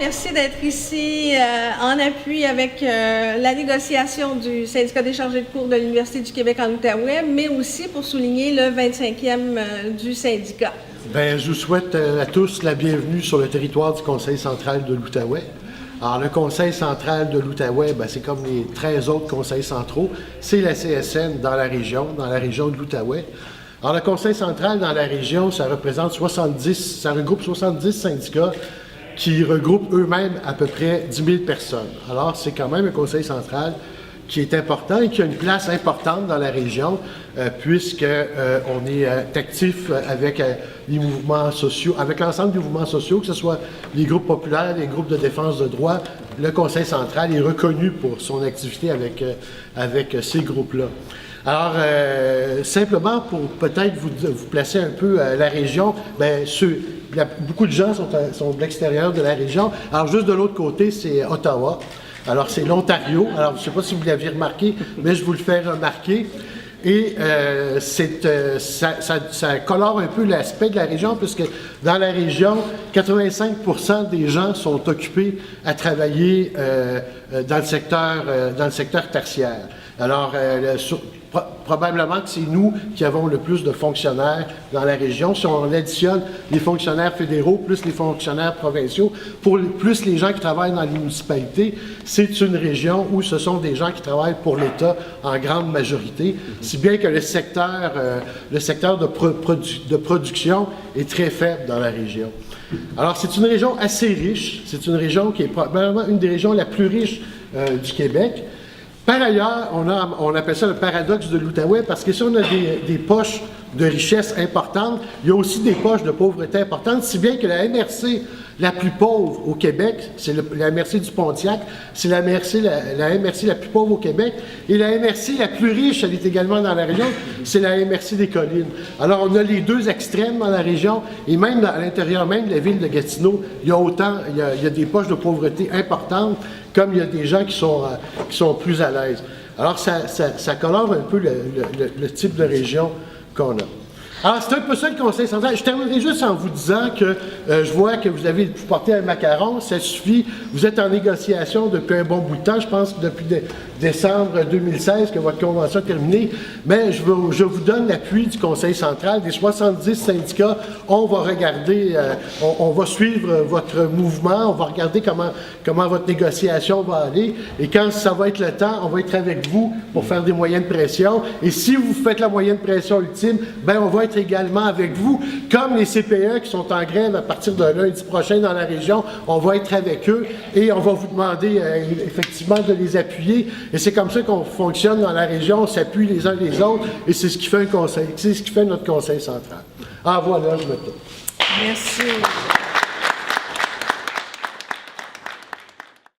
Merci d'être ici en appui avec la négociation du syndicat des chargés de cours de l'Université du Québec en Outaouais, mais aussi pour souligner le 25e du syndicat. Bien, je vous souhaite à tous la bienvenue sur le territoire du Conseil central de l'Outaouais. Alors, le Conseil central de l'Outaouais, c'est comme les 13 autres conseils centraux, c'est la CSN dans la région de l'Outaouais. Alors, le Conseil central dans la région, ça regroupe 70 syndicats qui regroupent eux-mêmes à peu près 10 000 personnes. Alors, c'est quand même un conseil central qui est important et qui a une place importante dans la région, puisqu'on est actif avec les mouvements sociaux, avec l'ensemble des mouvements sociaux, que ce soit les groupes populaires, les groupes de défense de droits. Le conseil central est reconnu pour son activité avec ces groupes-là. Alors, simplement pour peut-être vous placer un peu la région, beaucoup de gens sont de l'extérieur de la région. Alors, juste de l'autre côté, c'est Ottawa. Alors, c'est l'Ontario. Alors, je ne sais pas si vous l'aviez remarqué, mais je vous le fais remarquer. Et ça colore un peu l'aspect de la région, puisque dans la région, 85% des gens sont occupés à travailler dans le secteur tertiaire. Alors, probablement que c'est nous qui avons le plus de fonctionnaires dans la région. Si on additionne les fonctionnaires fédéraux plus les fonctionnaires provinciaux, plus les gens qui travaillent dans les municipalités, c'est une région où ce sont des gens qui travaillent pour l'État en grande majorité, si bien que le secteur de production est très faible dans la région. Alors, c'est une région assez riche. C'est une région qui est probablement une des régions la plus riches du Québec. Par ailleurs, on appelle ça le paradoxe de l'Outaouais, parce que si on a des poches de richesse importantes, il y a aussi des poches de pauvreté importantes, si bien que la MRC la plus pauvre au Québec, c'est la MRC du Pontiac, c'est la MRC la plus pauvre au Québec, et la MRC la plus riche, elle est également dans la région, c'est la MRC des Collines. Alors, on a les deux extrêmes dans la région, et même à l'intérieur même de la ville de Gatineau, il y a des poches de pauvreté importantes, comme il y a des gens qui sont plus à l'aise. Alors, ça colore un peu le type de région qu'on a. Alors, c'est un peu ça le Conseil central. Je terminerai juste en vous disant que je vois que vous porté un macaron, ça suffit. Vous êtes en négociation depuis un bon bout de temps. Je pense que depuis décembre 2016 que votre convention est terminée. Mais je vous donne l'appui du Conseil central. Des 70 syndicats, on va regarder, on va suivre votre mouvement, on va regarder comment votre négociation va aller. Et quand ça va être le temps, on va être avec vous pour faire des moyens de pression. Et si vous faites la moyenne de pression ultime, on va être également avec vous, comme les CPE qui sont en grève à partir de lundi prochain dans la région, on va être avec eux et on va vous demander effectivement de les appuyer. Et c'est comme ça qu'on fonctionne dans la région, on s'appuie les uns les autres et c'est ce qui fait notre conseil central. Ah voilà, je me tourne. Merci.